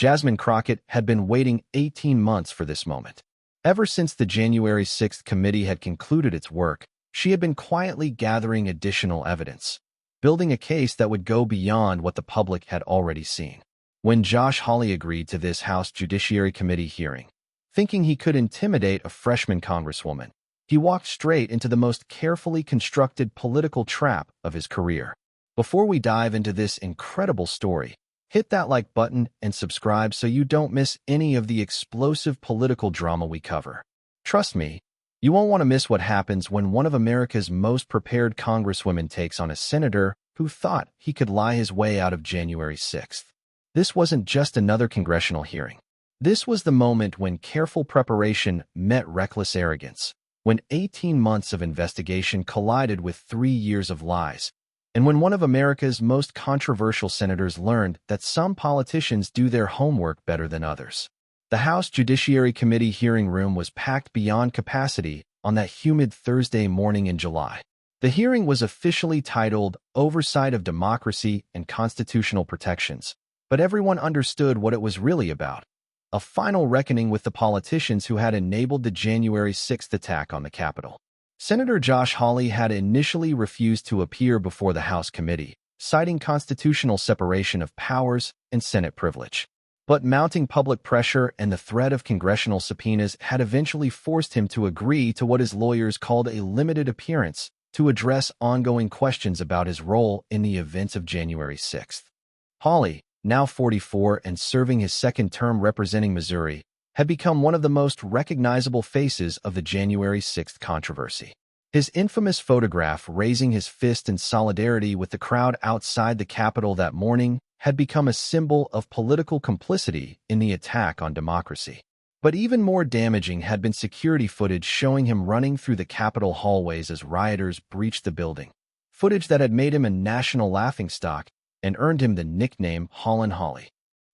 Jasmine Crockett had been waiting 18 months for this moment. Ever since the January 6th committee had concluded its work, she had been quietly gathering additional evidence, building a case that would go beyond what the public had already seen. When Josh Hawley agreed to this House Judiciary Committee hearing, thinking he could intimidate a freshman congresswoman, he walked straight into the most carefully constructed political trap of his career. Before we dive into this incredible story, hit that like button and subscribe so you don't miss any of the explosive political drama we cover. Trust me, you won't want to miss what happens when one of America's most prepared congresswomen takes on a senator who thought he could lie his way out of January 6th. This wasn't just another congressional hearing. This was the moment when careful preparation met reckless arrogance, when 18 months of investigation collided with 3 years of lies, and when one of America's most controversial senators learned that some politicians do their homework better than others. The House Judiciary Committee hearing room was packed beyond capacity on that humid Thursday morning in July. The hearing was officially titled Oversight of Democracy and Constitutional Protections, but everyone understood what it was really about: a final reckoning with the politicians who had enabled the January 6th attack on the Capitol. Senator Josh Hawley had initially refused to appear before the House committee, citing constitutional separation of powers and Senate privilege. But mounting public pressure and the threat of congressional subpoenas had eventually forced him to agree to what his lawyers called a limited appearance to address ongoing questions about his role in the events of January 6th. Hawley, now 44 and serving his second term representing Missouri, had become one of the most recognizable faces of the January 6th controversy. His infamous photograph raising his fist in solidarity with the crowd outside the Capitol that morning had become a symbol of political complicity in the attack on democracy. But even more damaging had been security footage showing him running through the Capitol hallways as rioters breached the building, footage that had made him a national laughingstock and earned him the nickname Hawley.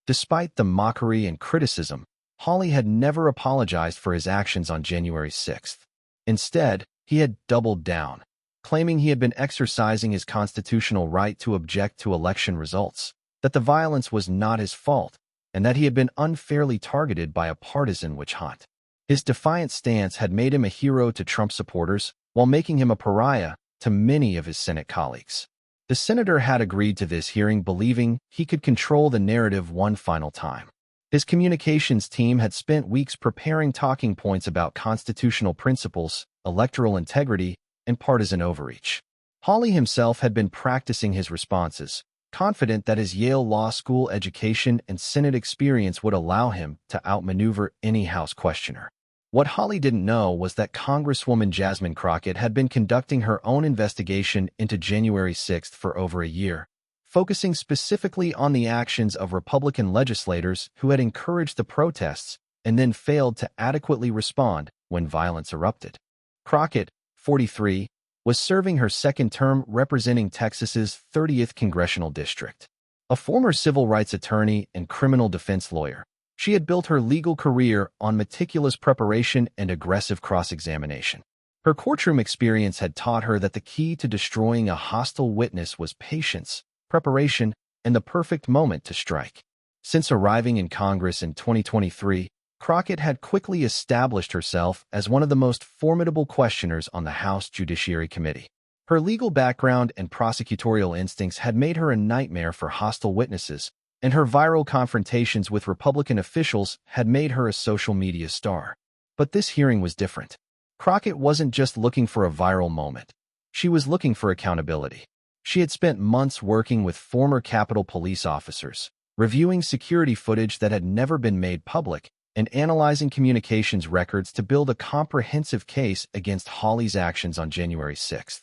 Despite the mockery and criticism, Hawley had never apologized for his actions on January 6th. Instead, he had doubled down, claiming he had been exercising his constitutional right to object to election results, that the violence was not his fault, and that he had been unfairly targeted by a partisan witch hunt. His defiant stance had made him a hero to Trump supporters, while making him a pariah to many of his Senate colleagues. The senator had agreed to this hearing believing he could control the narrative one final time. His communications team had spent weeks preparing talking points about constitutional principles, electoral integrity, and partisan overreach. Hawley himself had been practicing his responses, confident that his Yale Law School education and Senate experience would allow him to outmaneuver any House questioner. What Hawley didn't know was that Congresswoman Jasmine Crockett had been conducting her own investigation into January 6th for over a year, focusing specifically on the actions of Republican legislators who had encouraged the protests and then failed to adequately respond when violence erupted. Crockett, 43, was serving her second term representing Texas's 30th Congressional District. A former civil rights attorney and criminal defense lawyer, she had built her legal career on meticulous preparation and aggressive cross-examination. Her courtroom experience had taught her that the key to destroying a hostile witness was patience, preparation, and the perfect moment to strike. Since arriving in Congress in 2023, Crockett had quickly established herself as one of the most formidable questioners on the House Judiciary Committee. Her legal background and prosecutorial instincts had made her a nightmare for hostile witnesses, and her viral confrontations with Republican officials had made her a social media star. But this hearing was different. Crockett wasn't just looking for a viral moment. She was looking for accountability. She had spent months working with former Capitol police officers, reviewing security footage that had never been made public, and analyzing communications records to build a comprehensive case against Hawley's actions on January 6th.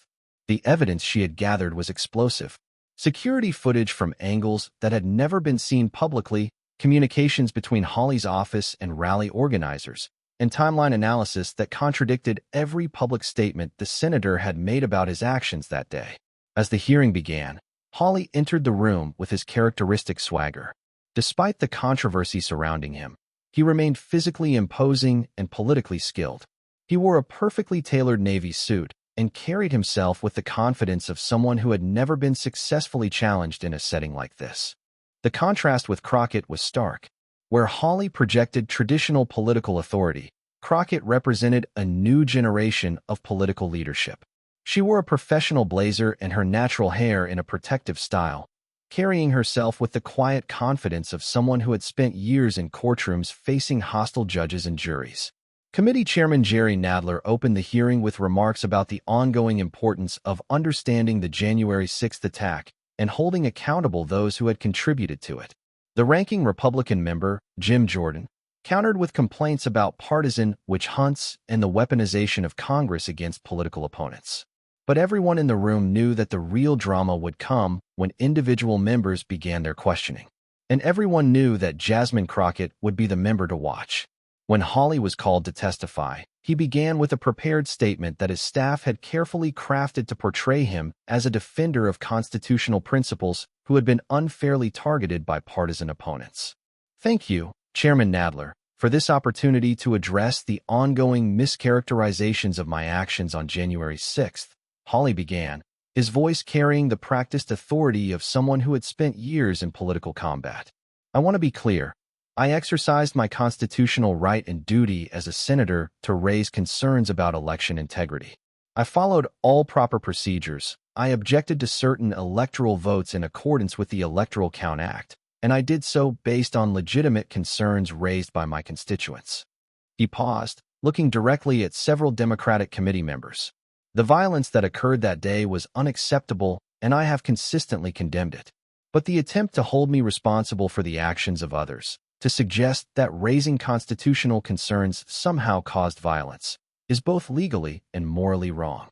The evidence she had gathered was explosive. Security footage from angles that had never been seen publicly, communications between Hawley's office and rally organizers, and timeline analysis that contradicted every public statement the senator had made about his actions that day. As the hearing began, Hawley entered the room with his characteristic swagger. Despite the controversy surrounding him, he remained physically imposing and politically skilled. He wore a perfectly tailored navy suit and carried himself with the confidence of someone who had never been successfully challenged in a setting like this. The contrast with Crockett was stark. Where Hawley projected traditional political authority, Crockett represented a new generation of political leadership. She wore a professional blazer and her natural hair in a protective style, carrying herself with the quiet confidence of someone who had spent years in courtrooms facing hostile judges and juries. Committee Chairman Jerry Nadler opened the hearing with remarks about the ongoing importance of understanding the January 6th attack and holding accountable those who had contributed to it. The ranking Republican member, Jim Jordan, countered with complaints about partisan witch hunts and the weaponization of Congress against political opponents. But everyone in the room knew that the real drama would come when individual members began their questioning. And everyone knew that Jasmine Crockett would be the member to watch. When Hawley was called to testify, he began with a prepared statement that his staff had carefully crafted to portray him as a defender of constitutional principles who had been unfairly targeted by partisan opponents. Thank you, Chairman Nadler, for this opportunity to address the ongoing mischaracterizations of my actions on January 6th. Hawley began, his voice carrying the practiced authority of someone who had spent years in political combat. I want to be clear. I exercised my constitutional right and duty as a senator to raise concerns about election integrity. I followed all proper procedures. I objected to certain electoral votes in accordance with the Electoral Count Act, and I did so based on legitimate concerns raised by my constituents. He paused, looking directly at several Democratic committee members. The violence that occurred that day was unacceptable, and I have consistently condemned it. But the attempt to hold me responsible for the actions of others, to suggest that raising constitutional concerns somehow caused violence, is both legally and morally wrong.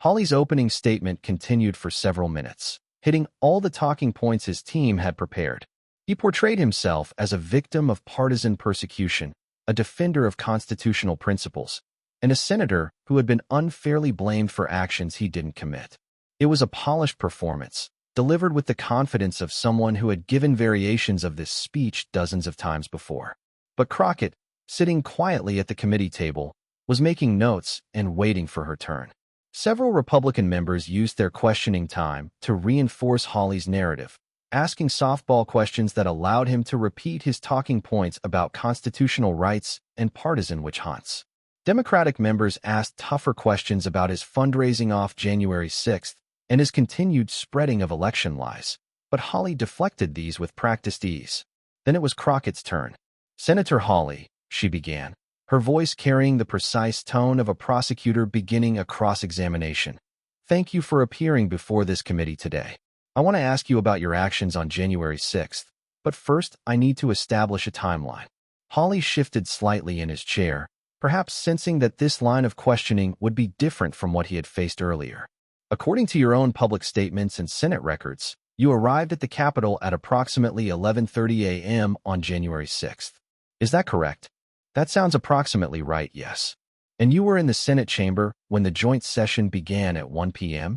Hawley's opening statement continued for several minutes, hitting all the talking points his team had prepared. He portrayed himself as a victim of partisan persecution, a defender of constitutional principles, and a senator who had been unfairly blamed for actions he didn't commit. It was a polished performance, delivered with the confidence of someone who had given variations of this speech dozens of times before. But Crockett, sitting quietly at the committee table, was making notes and waiting for her turn. Several Republican members used their questioning time to reinforce Hawley's narrative, asking softball questions that allowed him to repeat his talking points about constitutional rights and partisan witch hunts. Democratic members asked tougher questions about his fundraising off January 6th and his continued spreading of election lies, but Hawley deflected these with practiced ease. Then it was Crockett's turn. Senator Hawley, she began, her voice carrying the precise tone of a prosecutor beginning a cross-examination. Thank you for appearing before this committee today. I want to ask you about your actions on January 6th, but first I need to establish a timeline. Hawley shifted slightly in his chair, perhaps sensing that this line of questioning would be different from what he had faced earlier. According to your own public statements and Senate records, you arrived at the Capitol at approximately 11:30 a.m. on January 6th. Is that correct? That sounds approximately right, yes. And you were in the Senate chamber when the joint session began at 1 p.m.?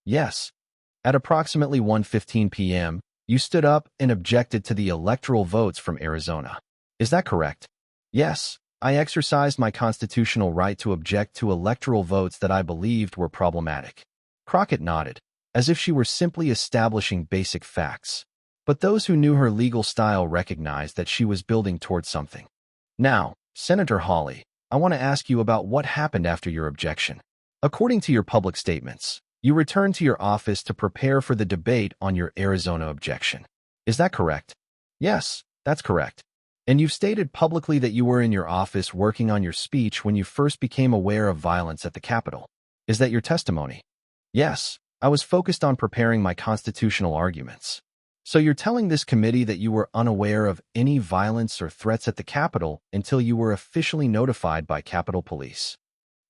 Yes. At approximately 1:15 p.m., you stood up and objected to the electoral votes from Arizona. Is that correct? Yes. I exercised my constitutional right to object to electoral votes that I believed were problematic. Crockett nodded, as if she were simply establishing basic facts. But those who knew her legal style recognized that she was building towards something. Now, Senator Hawley, I want to ask you about what happened after your objection. According to your public statements, you returned to your office to prepare for the debate on your Arizona objection. Is that correct? Yes, that's correct. And you've stated publicly that you were in your office working on your speech when you first became aware of violence at the Capitol. Is that your testimony? Yes, I was focused on preparing my constitutional arguments. So you're telling this committee that you were unaware of any violence or threats at the Capitol until you were officially notified by Capitol Police.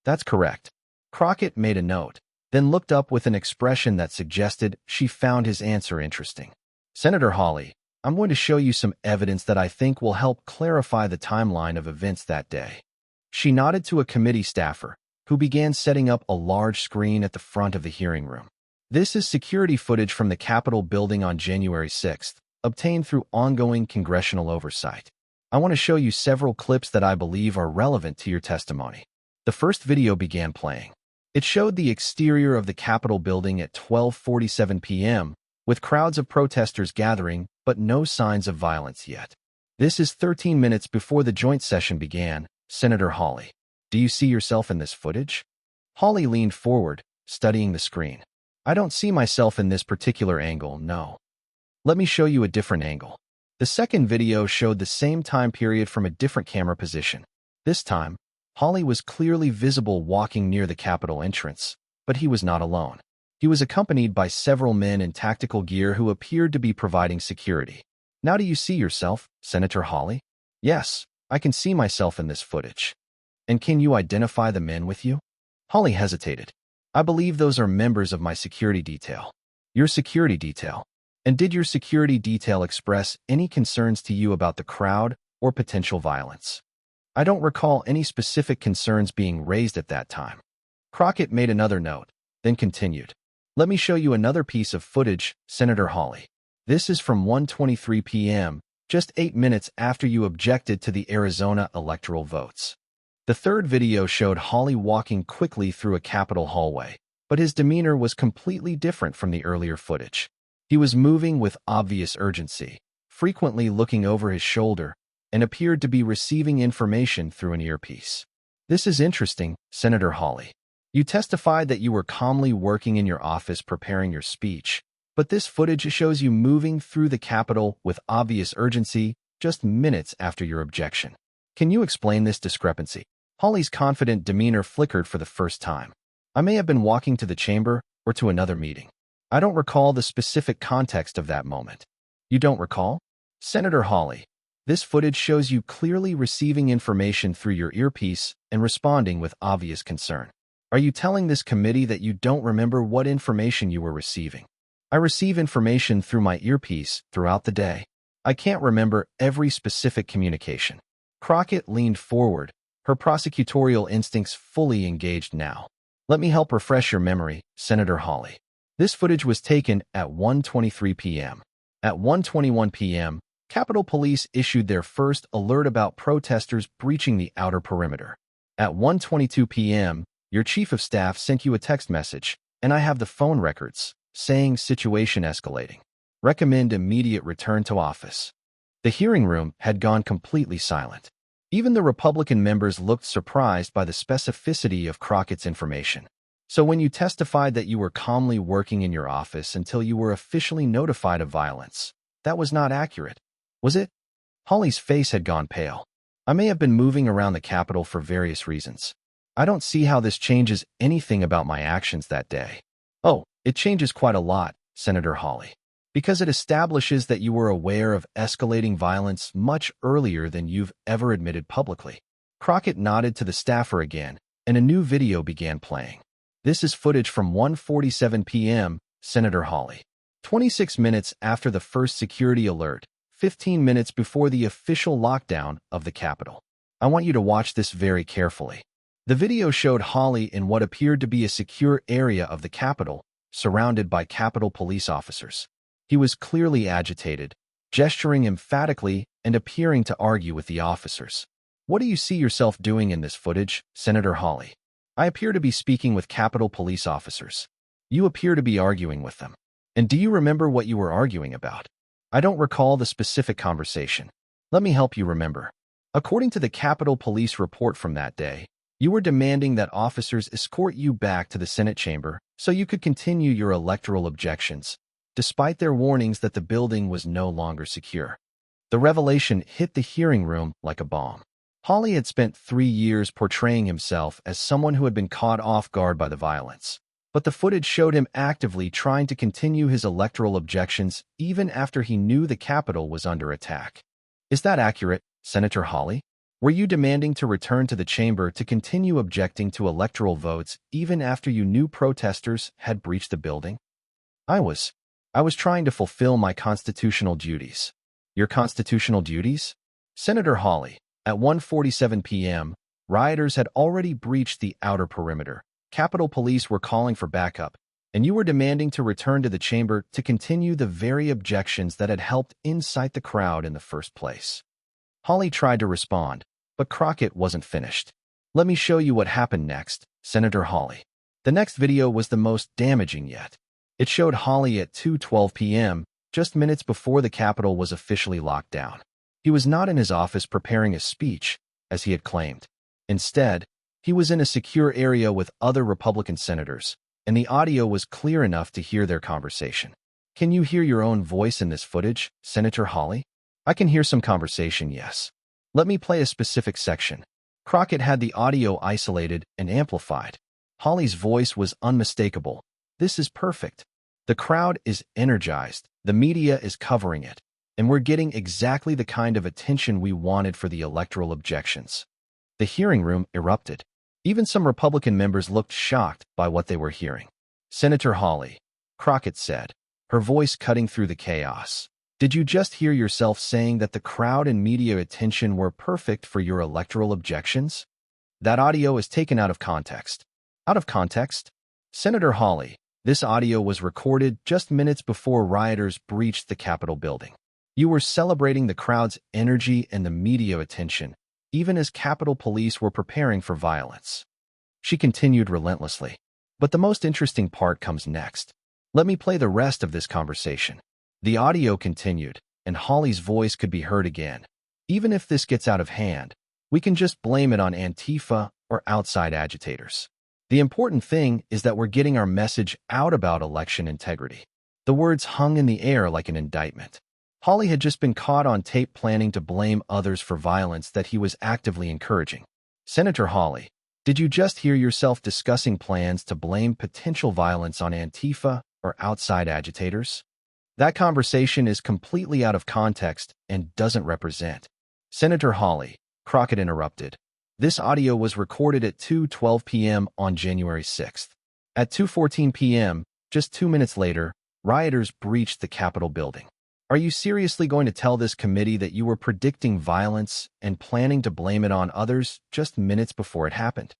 That's correct. Crockett made a note, then looked up with an expression that suggested she found his answer interesting. Senator Hawley, I'm going to show you some evidence that I think will help clarify the timeline of events that day. She nodded to a committee staffer, who began setting up a large screen at the front of the hearing room. This is security footage from the Capitol building on January 6th, obtained through ongoing congressional oversight. I want to show you several clips that I believe are relevant to your testimony. The first video began playing. It showed the exterior of the Capitol building at 12:47 p.m., with crowds of protesters gathering, but no signs of violence yet. This is 13 minutes before the joint session began. Senator Hawley. Do you see yourself in this footage? Hawley leaned forward, studying the screen. I don't see myself in this particular angle, no. Let me show you a different angle. The second video showed the same time period from a different camera position. This time, Hawley was clearly visible walking near the Capitol entrance, but he was not alone. He was accompanied by several men in tactical gear who appeared to be providing security. Now do you see yourself, Senator Hawley? Yes, I can see myself in this footage. And can you identify the men with you? Hawley hesitated. I believe those are members of my security detail. Your security detail? And did your security detail express any concerns to you about the crowd or potential violence? I don't recall any specific concerns being raised at that time. Crockett made another note, then continued. Let me show you another piece of footage, Senator Hawley. This is from 1:23 p.m., just 8 minutes after you objected to the Arizona electoral votes. The third video showed Hawley walking quickly through a Capitol hallway, but his demeanor was completely different from the earlier footage. He was moving with obvious urgency, frequently looking over his shoulder, and appeared to be receiving information through an earpiece. This is interesting, Senator Hawley. You testified that you were calmly working in your office preparing your speech, but this footage shows you moving through the Capitol with obvious urgency just minutes after your objection. Can you explain this discrepancy? Hawley's confident demeanor flickered for the first time. I may have been walking to the chamber or to another meeting. I don't recall the specific context of that moment. You don't recall? Senator Hawley, this footage shows you clearly receiving information through your earpiece and responding with obvious concern. Are you telling this committee that you don't remember what information you were receiving? I receive information through my earpiece throughout the day. I can't remember every specific communication. Crockett leaned forward, her prosecutorial instincts fully engaged now. Let me help refresh your memory, Senator Hawley. This footage was taken at 1:23 p.m. At 1:21 p.m., Capitol Police issued their first alert about protesters breaching the outer perimeter. At 1:22 p.m., your chief of staff sent you a text message, and I have the phone records, saying situation escalating. Recommend immediate return to office. The hearing room had gone completely silent. Even the Republican members looked surprised by the specificity of Crockett's information. So when you testified that you were calmly working in your office until you were officially notified of violence, that was not accurate, was it? Hawley's face had gone pale. I may have been moving around the Capitol for various reasons. I don't see how this changes anything about my actions that day. Oh, it changes quite a lot, Senator Hawley, because it establishes that you were aware of escalating violence much earlier than you've ever admitted publicly. Crockett nodded to the staffer again, and a new video began playing. This is footage from 1:47 p.m., Senator Hawley. 26 minutes after the first security alert, 15 minutes before the official lockdown of the Capitol. I want you to watch this very carefully. The video showed Hawley in what appeared to be a secure area of the Capitol, surrounded by Capitol Police officers. He was clearly agitated, gesturing emphatically and appearing to argue with the officers. What do you see yourself doing in this footage, Senator Hawley? I appear to be speaking with Capitol Police officers. You appear to be arguing with them. And do you remember what you were arguing about? I don't recall the specific conversation. Let me help you remember. According to the Capitol Police report from that day, you were demanding that officers escort you back to the Senate chamber so you could continue your electoral objections, despite their warnings that the building was no longer secure. The revelation hit the hearing room like a bomb. Hawley had spent 3 years portraying himself as someone who had been caught off guard by the violence, but the footage showed him actively trying to continue his electoral objections even after he knew the Capitol was under attack. Is that accurate, Senator Hawley? Were you demanding to return to the chamber to continue objecting to electoral votes even after you knew protesters had breached the building? I was trying to fulfill my constitutional duties. Your constitutional duties? Senator Hawley, at 1:47 p.m., rioters had already breached the outer perimeter. Capitol Police were calling for backup, and you were demanding to return to the chamber to continue the very objections that had helped incite the crowd in the first place. Hawley tried to respond, but Crockett wasn't finished. Let me show you what happened next, Senator Hawley. The next video was the most damaging yet. It showed Hawley at 2:12 p.m., just minutes before the Capitol was officially locked down. He was not in his office preparing a speech, as he had claimed. Instead, he was in a secure area with other Republican senators, and the audio was clear enough to hear their conversation. Can you hear your own voice in this footage, Senator Hawley? I can hear some conversation, yes. Let me play a specific section. Crockett had the audio isolated and amplified. Hawley's voice was unmistakable. This is perfect. The crowd is energized, the media is covering it, and we're getting exactly the kind of attention we wanted for the electoral objections. The hearing room erupted. Even some Republican members looked shocked by what they were hearing. Senator Hawley, Crockett said, her voice cutting through the chaos. Did you just hear yourself saying that the crowd and media attention were perfect for your electoral objections? That audio is taken out of context. Out of context? Senator Hawley, this audio was recorded just minutes before rioters breached the Capitol building. You were celebrating the crowd's energy and the media attention, even as Capitol Police were preparing for violence. She continued relentlessly. But the most interesting part comes next. Let me play the rest of this conversation. The audio continued, and Hawley's voice could be heard again. Even if this gets out of hand, we can just blame it on Antifa or outside agitators. The important thing is that we're getting our message out about election integrity. The words hung in the air like an indictment. Hawley had just been caught on tape planning to blame others for violence that he was actively encouraging. Senator Hawley, did you just hear yourself discussing plans to blame potential violence on Antifa or outside agitators? That conversation is completely out of context and doesn't represent. Senator Hawley, Crockett interrupted. This audio was recorded at 2:12 p.m. on January 6th. At 2:14 p.m., just 2 minutes later, rioters breached the Capitol building. Are you seriously going to tell this committee that you were predicting violence and planning to blame it on others just minutes before it happened?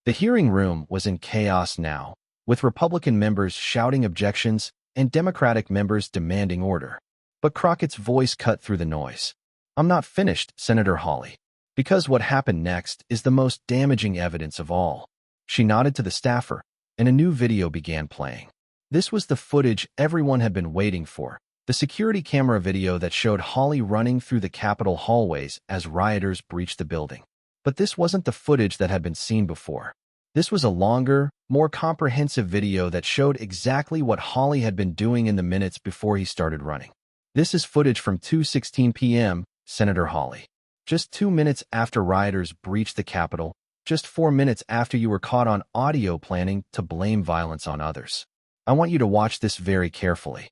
The hearing room was in chaos now, with Republican members shouting objections and Democratic members demanding order. But Crockett's voice cut through the noise. I'm not finished, Senator Hawley, because what happened next is the most damaging evidence of all. She nodded to the staffer, and a new video began playing. This was the footage everyone had been waiting for, the security camera video that showed Hawley running through the Capitol hallways as rioters breached the building. But this wasn't the footage that had been seen before. This was a longer, more comprehensive video that showed exactly what Hawley had been doing in the minutes before he started running. This is footage from 2:16 p.m., Senator Hawley. Just 2 minutes after rioters breached the Capitol, just 4 minutes after you were caught on audio planning to blame violence on others. I want you to watch this very carefully.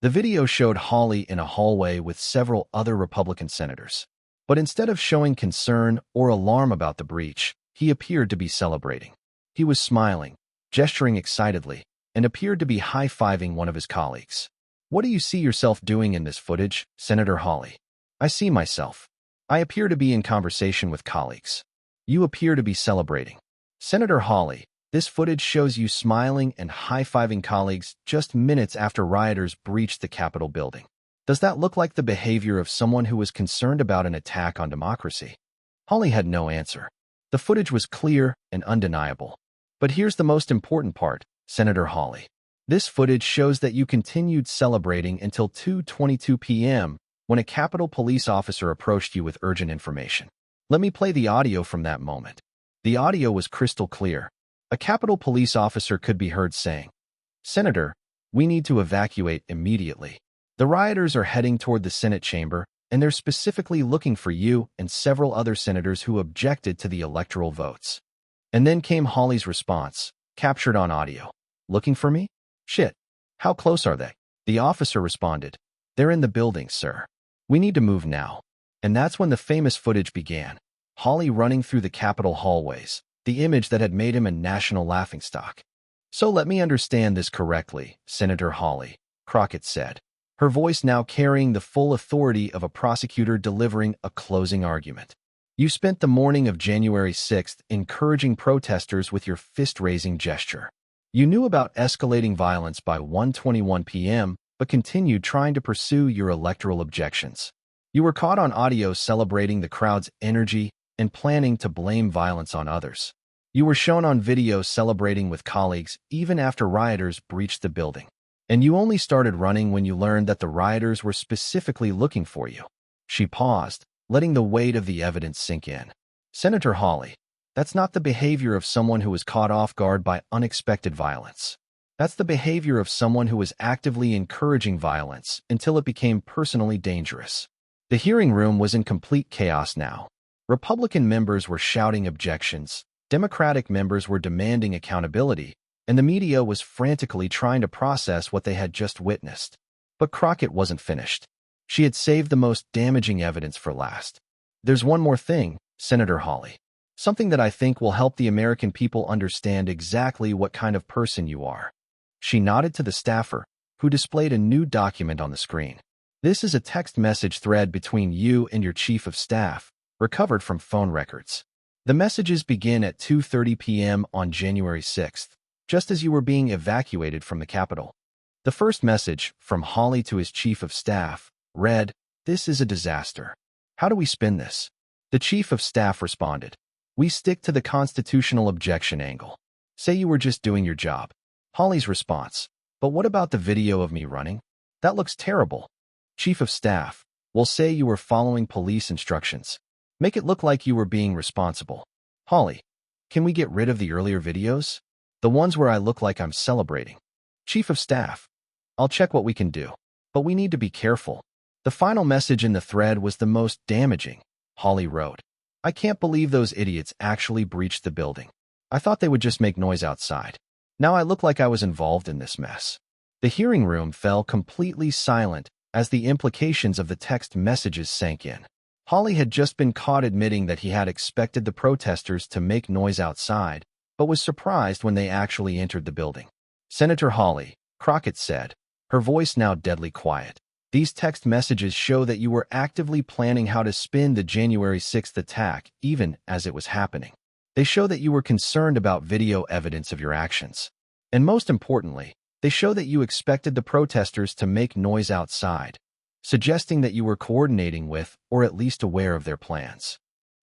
The video showed Hawley in a hallway with several other Republican senators. But instead of showing concern or alarm about the breach, he appeared to be celebrating. He was smiling, gesturing excitedly, and appeared to be high-fiving one of his colleagues. What do you see yourself doing in this footage, Senator Hawley? I see myself. I appear to be in conversation with colleagues. You appear to be celebrating. Senator Hawley, this footage shows you smiling and high-fiving colleagues just minutes after rioters breached the Capitol building. Does that look like the behavior of someone who was concerned about an attack on democracy? Hawley had no answer. The footage was clear and undeniable. But here's the most important part, Senator Hawley. This footage shows that you continued celebrating until 2:22 p.m. when a Capitol Police officer approached you with urgent information. Let me play the audio from that moment. The audio was crystal clear. A Capitol Police officer could be heard saying, "Senator, we need to evacuate immediately. The rioters are heading toward the Senate chamber, and they're specifically looking for you and several other senators who objected to the electoral votes." And then came Hawley's response, captured on audio. "Looking for me? Shit. How close are they?" The officer responded, "They're in the building, sir. We need to move now." And that's when the famous footage began. Hawley running through the Capitol hallways, the image that had made him a national laughingstock. "So let me understand this correctly, Senator Hawley," Crockett said, her voice now carrying the full authority of a prosecutor delivering a closing argument. "You spent the morning of January 6th encouraging protesters with your fist-raising gesture. You knew about escalating violence by 1:21 p.m., but continued trying to pursue your electoral objections. You were caught on audio celebrating the crowd's energy and planning to blame violence on others. You were shown on video celebrating with colleagues even after rioters breached the building. And you only started running when you learned that the rioters were specifically looking for you." She paused, letting the weight of the evidence sink in. Senator Hawley, that's not the behavior of someone who was caught off guard by unexpected violence. That's the behavior of someone who was actively encouraging violence until it became personally dangerous. The hearing room was in complete chaos now. Republican members were shouting objections, Democratic members were demanding accountability, and the media was frantically trying to process what they had just witnessed. But Crockett wasn't finished. She had saved the most damaging evidence for last. There's one more thing, Senator Hawley. Something that I think will help the American people understand exactly what kind of person you are. She nodded to the staffer, who displayed a new document on the screen. This is a text message thread between you and your chief of staff, recovered from phone records. The messages begin at 2:30 p.m. on January 6th, just as you were being evacuated from the Capitol. The first message, from Hawley to his chief of staff, read, "This is a disaster. How do we spin this?" The chief of staff responded, "We stick to the constitutional objection angle. Say you were just doing your job." Hawley's response, "But what about the video of me running? That looks terrible." Chief of staff, "We'll say you were following police instructions. Make it look like you were being responsible." Hawley, "Can we get rid of the earlier videos? The ones where I look like I'm celebrating." Chief of staff, "I'll check what we can do. But we need to be careful." The final message in the thread was the most damaging. Hawley wrote, "I can't believe those idiots actually breached the building. I thought they would just make noise outside. Now I look like I was involved in this mess." The hearing room fell completely silent as the implications of the text messages sank in. Hawley had just been caught admitting that he had expected the protesters to make noise outside, but was surprised when they actually entered the building. "Senator Hawley," Crockett said, her voice now deadly quiet, "these text messages show that you were actively planning how to spin the January 6th attack, even as it was happening. They show that you were concerned about video evidence of your actions. And most importantly, they show that you expected the protesters to make noise outside, suggesting that you were coordinating with or at least aware of their plans."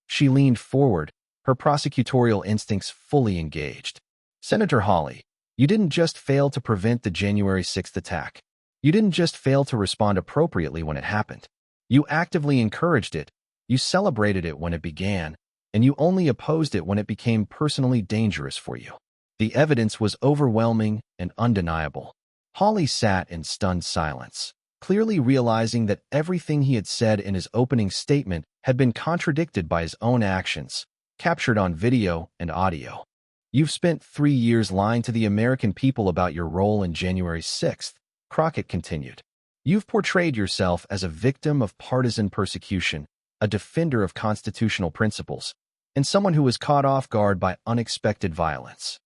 She leaned forward, her prosecutorial instincts fully engaged. "Senator Hawley, you didn't just fail to prevent the January 6th attack. You didn't just fail to respond appropriately when it happened. You actively encouraged it, you celebrated it when it began, and you only opposed it when it became personally dangerous for you." The evidence was overwhelming and undeniable. Hawley sat in stunned silence, clearly realizing that everything he had said in his opening statement had been contradicted by his own actions, captured on video and audio. "You've spent 3 years lying to the American people about your role in January 6th, Crockett continued. "You've portrayed yourself as a victim of partisan persecution, a defender of constitutional principles, and someone who was caught off guard by unexpected violence."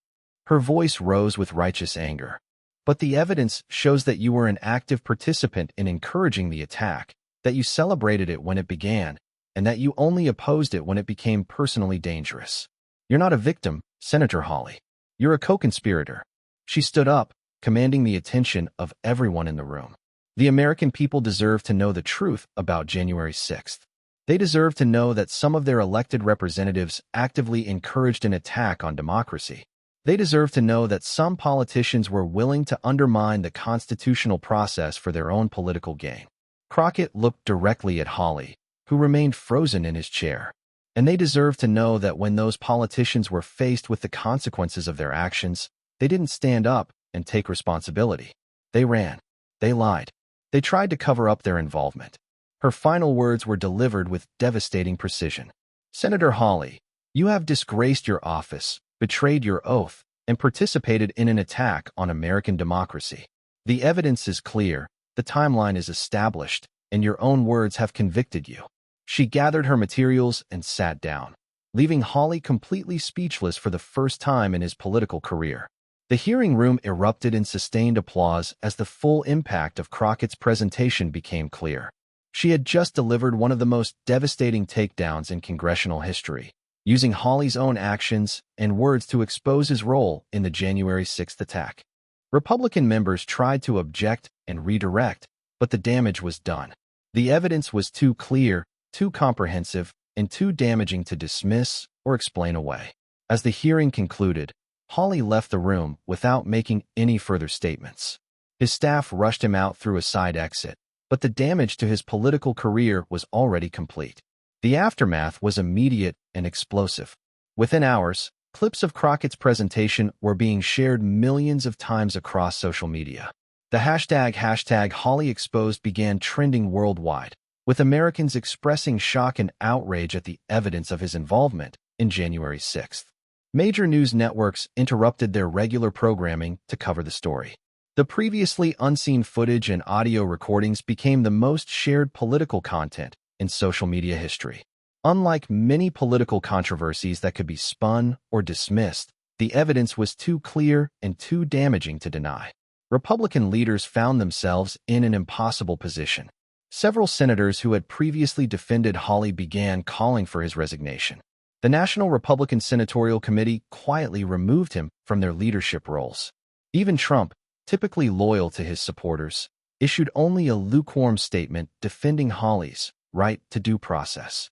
Her voice rose with righteous anger. "But the evidence shows that you were an active participant in encouraging the attack, that you celebrated it when it began, and that you only opposed it when it became personally dangerous. You're not a victim, Senator Hawley. You're a co-conspirator." She stood up, commanding the attention of everyone in the room. The American people deserve to know the truth about January 6th. They deserve to know that some of their elected representatives actively encouraged an attack on democracy. They deserve to know that some politicians were willing to undermine the constitutional process for their own political gain. Crockett looked directly at Hawley, who remained frozen in his chair. And they deserve to know that when those politicians were faced with the consequences of their actions, they didn't stand up and take responsibility. They ran. They lied. They tried to cover up their involvement. Her final words were delivered with devastating precision. "Senator Hawley, you have disgraced your office, betrayed your oath, and participated in an attack on American democracy. The evidence is clear, the timeline is established, and your own words have convicted you." She gathered her materials and sat down, leaving Hawley completely speechless for the first time in his political career. The hearing room erupted in sustained applause as the full impact of Crockett's presentation became clear. She had just delivered one of the most devastating takedowns in congressional history, using Hawley's own actions and words to expose his role in the January 6th attack. Republican members tried to object and redirect, but the damage was done. The evidence was too clear, too comprehensive, and too damaging to dismiss or explain away. As the hearing concluded, Hawley left the room without making any further statements. His staff rushed him out through a side exit, but the damage to his political career was already complete. The aftermath was immediate and explosive. Within hours, clips of Crockett's presentation were being shared millions of times across social media. The hashtag Hawley exposed began trending worldwide, with Americans expressing shock and outrage at the evidence of his involvement in January 6th. Major news networks interrupted their regular programming to cover the story. The previously unseen footage and audio recordings became the most shared political content in social media history. Unlike many political controversies that could be spun or dismissed, the evidence was too clear and too damaging to deny. Republican leaders found themselves in an impossible position. Several senators who had previously defended Hawley began calling for his resignation. The National Republican Senatorial Committee quietly removed him from their leadership roles. Even Trump, typically loyal to his supporters, issued only a lukewarm statement defending Hawley's right to due process.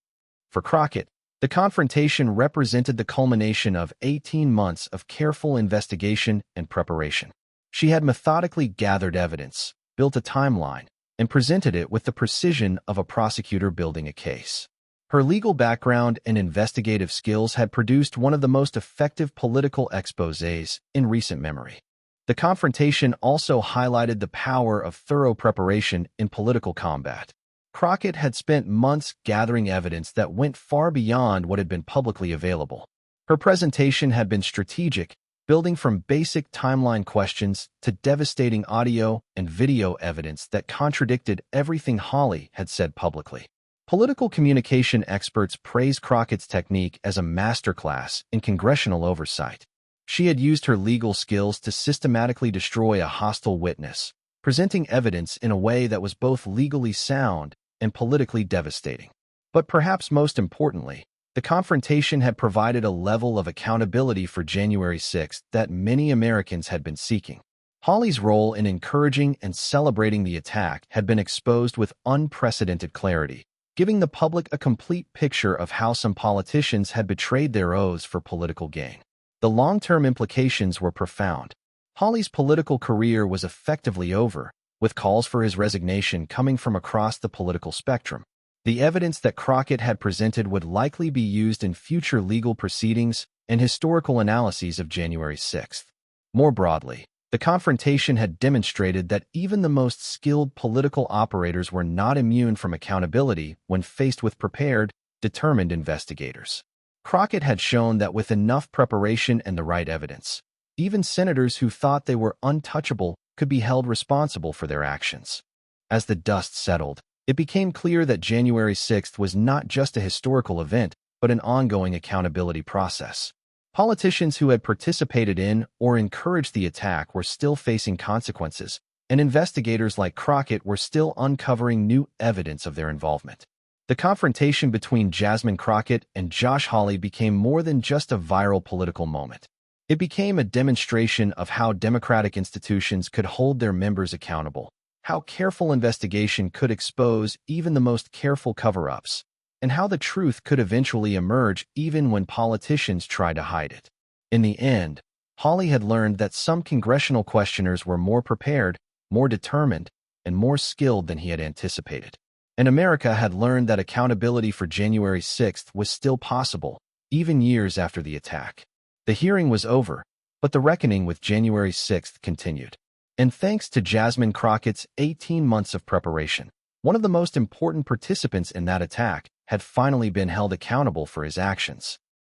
For Crockett, the confrontation represented the culmination of 18 months of careful investigation and preparation. She had methodically gathered evidence, built a timeline, and presented it with the precision of a prosecutor building a case. Her legal background and investigative skills had produced one of the most effective political exposés in recent memory. The confrontation also highlighted the power of thorough preparation in political combat. Crockett had spent months gathering evidence that went far beyond what had been publicly available. Her presentation had been strategic, building from basic timeline questions to devastating audio and video evidence that contradicted everything Hawley had said publicly. Political communication experts praised Crockett's technique as a masterclass in congressional oversight. She had used her legal skills to systematically destroy a hostile witness, presenting evidence in a way that was both legally sound and politically devastating. But perhaps most importantly, the confrontation had provided a level of accountability for January 6th that many Americans had been seeking. Hawley's role in encouraging and celebrating the attack had been exposed with unprecedented clarity, giving the public a complete picture of how some politicians had betrayed their oaths for political gain. The long-term implications were profound. Hawley's political career was effectively over, with calls for his resignation coming from across the political spectrum. The evidence that Crockett had presented would likely be used in future legal proceedings and historical analyses of January 6th. More broadly, the confrontation had demonstrated that even the most skilled political operators were not immune from accountability when faced with prepared, determined investigators. Crockett had shown that with enough preparation and the right evidence, even senators who thought they were untouchable could be held responsible for their actions. As the dust settled, it became clear that January 6th was not just a historical event, but an ongoing accountability process. Politicians who had participated in or encouraged the attack were still facing consequences, and investigators like Crockett were still uncovering new evidence of their involvement. The confrontation between Jasmine Crockett and Josh Hawley became more than just a viral political moment. It became a demonstration of how democratic institutions could hold their members accountable, how careful investigation could expose even the most careful cover-ups, and how the truth could eventually emerge even when politicians tried to hide it. In the end, Hawley had learned that some congressional questioners were more prepared, more determined, and more skilled than he had anticipated. And America had learned that accountability for January 6th was still possible, even years after the attack. The hearing was over, but the reckoning with January 6th continued. And thanks to Jasmine Crockett's 18 months of preparation, one of the most important participants in that attack had finally been held accountable for his actions.